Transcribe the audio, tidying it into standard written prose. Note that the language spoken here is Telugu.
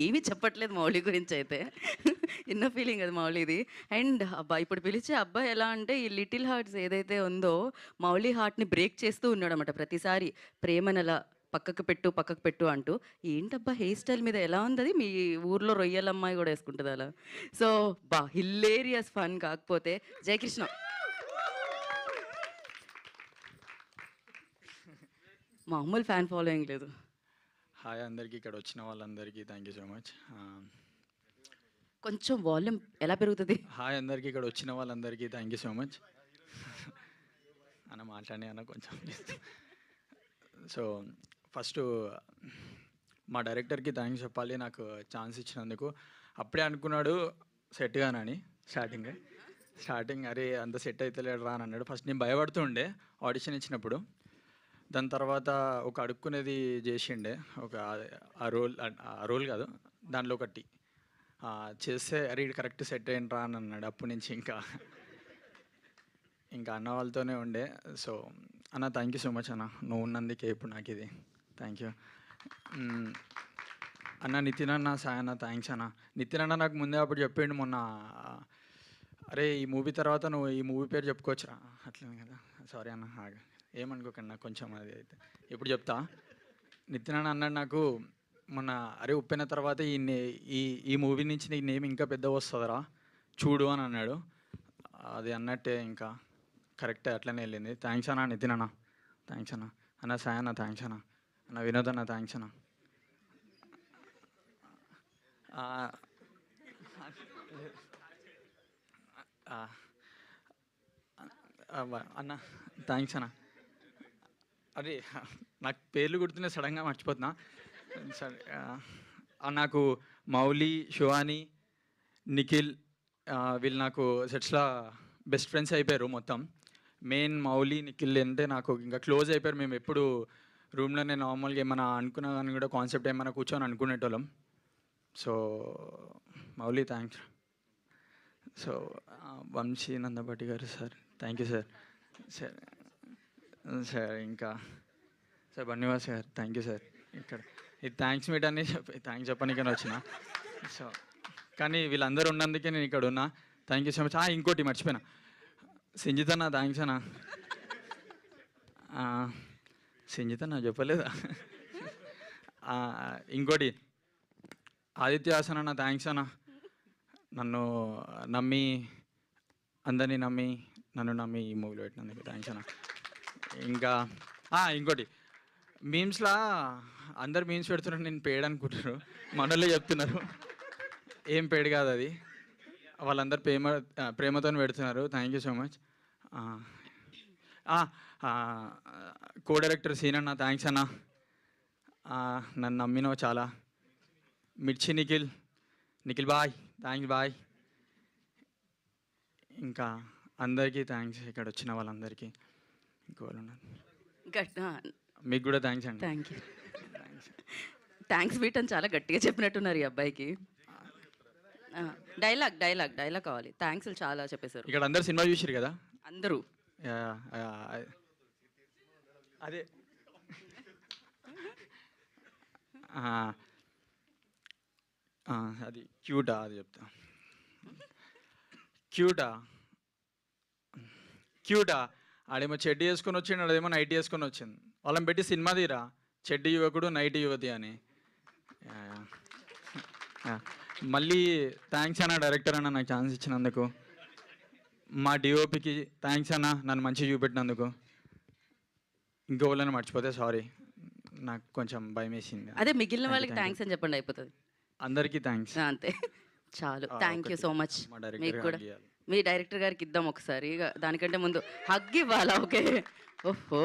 ఏమీ చెప్పట్లేదు మౌలి గురించి అయితే. ఇన్నర్ ఫీలింగ్ అది మౌలిది. అండ్ అబ్బా! ఇప్పుడు పిలిచే అబ్బాయి ఎలా అంటే ఈ 'లిటిల్ హార్ట్స్' ఏదైతే ఉందో మౌలి హార్ట్‌ని బ్రేక్ చేస్తూ ఉన్నాడన్నమాట ప్రతిసారి. ప్రేమనలా పక్కకు పెట్టు, పక్కకు పెట్టు అంటూ. ఏంటబ్బా హెయిర్ స్టైల్ మీద ఎలా ఉందది? మీ ఊర్లో రొయ్యలమ్మాయి గూడా యేసుకుంటదా అలా? సో, హిల్లేరియస్ ఫన్ కాకపోతే 'జయకృష్ణ' మామూలు ఫ్యాన్ ఫాలోయింగ్ లేదు. హాయ్ అందరికీ, ఇక్కడ వచ్చిన వాళ్ళందరికీ థ్యాంక్ యూ సో మచ్. కొంచెం వాల్యూమ్ ఎలా పెరుగుతది? హాయ్ అందరికీ, ఇక్కడ వచ్చిన వాళ్ళందరికీ థ్యాంక్ యూ సో మచ్. అన్న మాట్లాడి అన్న కొంచెం. సో ఫస్ట్ మా డైరెక్టర్కి థ్యాంక్స్ చెప్పాలి, నాకు ఛాన్స్ ఇచ్చినందుకు. అప్పుడే అనుకున్నాడు సెట్ గానని స్టార్టింగ్ అరే అంత సెట్ అవుతలేడు రా అని అన్నాడు. ఫస్ట్ నేను భయపడుతుండే ఆడిషన్ ఇచ్చినప్పుడు. దాని తర్వాత ఒక అడుక్కునేది చేసిండే, ఒక ఆ రోల్ కాదు దాంట్లో ఒకటి చేస్తే అరే ఇది కరెక్ట్ సెట్ అయ్యిండ్రా అని అన్నాడు. అప్పటి నుంచి ఇంకా అన్న వాళ్ళతోనే ఉండే. సో అన్న థ్యాంక్ యూ సో మచ్ అన్న, నువ్వు ఉన్నందుకే ఇప్పుడు నాకు ఇది. థ్యాంక్ యూ అన్న. నితిన్ అన్న, సాయి అన్న థ్యాంక్స్ అన్న. నితిన్ అన్న నాకు ముందే అప్పుడు చెప్పిండు మొన్న, అరే ఈ మూవీ తర్వాత నువ్వు ఈ మూవీ పేరు చెప్పుకోవచ్చురా అట్లనే కదా. సారీ అన్న, ఏమనుకోకండి నాకు కొంచెం అది అయితే ఇప్పుడు చెప్తా. నితిన్ అన్న అన్నాడు నాకు మొన్న, అరే ఉప్పెన తర్వాత ఈ మూవీ నుంచి నీ నేమ్ ఇంకా పెద్ద వస్తుందిరా చూడు అని అన్నాడు. అది అన్నట్టే ఇంకా కరెక్టే అట్లనే వెళ్ళింది. థ్యాంక్స్ అన్న నితిన్ అన్న, థ్యాంక్స్ అన్న. అన్న సాయి అన్న థ్యాంక్స్ అన్న. అన్న వినోద్ అన్న థ్యాంక్స్ అన్న. అన్న థ్యాంక్స్ అన్న. అరే నాకు పేర్లు గుర్తున్నా సడన్గా మర్చిపోతున్నా. సరే నాకు మౌలి, శివాని, నిఖిల్ వీళ్ళు నాకు సెట్స్లో బెస్ట్ ఫ్రెండ్స్ అయిపోయారు మొత్తం. మెయిన్ మౌలి, నిఖిల్ అంటే నాకు ఇంకా క్లోజ్ అయిపోయారు. మేము ఎప్పుడు రూమ్లోనే నార్మల్గా ఏమైనా అనుకున్నా కానీ కూడా కాన్సెప్ట్ ఏమైనా కూర్చొని అనుకునేటోళ్ళం. So Mouli thanks. So Vamsi Nandapati గారు sir thank you sir. Sir sir ఇంకా సార్ బన్నివాస్ గారు థ్యాంక్ యూ సార్. ఇక్కడ ఇది థ్యాంక్స్ మీట్ అని థ్యాంక్స్ చెప్పడానికని వచ్చిన. సో కానీ వీళ్ళందరూ ఉన్నందుకే నేను ఇక్కడ ఉన్నా. Thank you so much. ఇంకోటి మర్చిపోయినా, సంజిత్ అన్న థ్యాంక్స్ అన్న. సంజిత్ అన్న చెప్పలేదా? ఇంకోటి ఆదిత్య హాసన్ అన్న థ్యాంక్స్ అన్న. నన్ను నమ్మి అందరినీ నన్ను నమ్మి ఈ మూవీలో పెట్టినందుకు థ్యాంక్స్ అన్న. ఇంకా ఇంకోటి మీమ్స్లా అందరు మీమ్స్ పెడుతున్నారు, నేను పేడ్ అనుకుంటారు, మనోళ్ళే చెప్తున్నారు ఏం పేడ్ కాదు అది, వాళ్ళందరూ ప్రేమతో పెడుతున్నారు. Thank you so much. Co director సీన్ అన్న థ్యాంక్స్ అన్న, నన్ను నమ్మినావు చాలా. మిర్చి నిఖిల్ బాయ్ థ్యాంక్స్ బాయ్. ఇంకా అందరికీ థ్యాంక్స్, ఇక్కడ వచ్చిన వాళ్ళందరికీ. ఇంకోళ్ళు మీకు కూడా థ్యాంక్స్ అండి. Thank you. థ్యాంక్స్ మీట్ అని చాలా గట్టిగా చెప్పినట్టున్నారు ఈ అబ్బాయికి. డైలాగ్ కావాలి. థ్యాంక్స్ చాలా చెప్పేశారు. ఇక్కడ అందరు సినిమా చూసారు కదా అందరూ. అదే అది క్యూటా, అది చెప్తా. క్యూటా ఆడేమో చెడ్డీ వేసుకొని వచ్చిండు, అదేమో నైట్ వేసుకొని వచ్చింది. వాళ్ళని పెట్టి సినిమా తీరా, చెడ్డీ యువకుడు నైట్ యువతి అని. మళ్ళీ థ్యాంక్స్ అన్న డైరెక్టర్ అన్న నాకు ఛాన్స్ ఇచ్చినందుకు. మా డిఓపికి థ్యాంక్స్ అన్న, నన్ను మంచిగా చూపెట్టినందుకు. ఇంకోళ్ళని మర్చిపోతే సారీ, నాకు కొంచెం భయం వేసింది. అదే మిగిలిన వాళ్ళకి థ్యాంక్స్ అని చెప్పండి, అయిపోతుంది. అందరికీ థ్యాంక్స్. అంతే చాలు. Thank you so much. మీకు కూడా డైరెక్టర్ మీ డైరెక్టర్ గారికి ఇద్దాం ఒకసారి. దానికంటే ముందు హగ్ ఇవ్వాలా? ఓకే. ఓహో.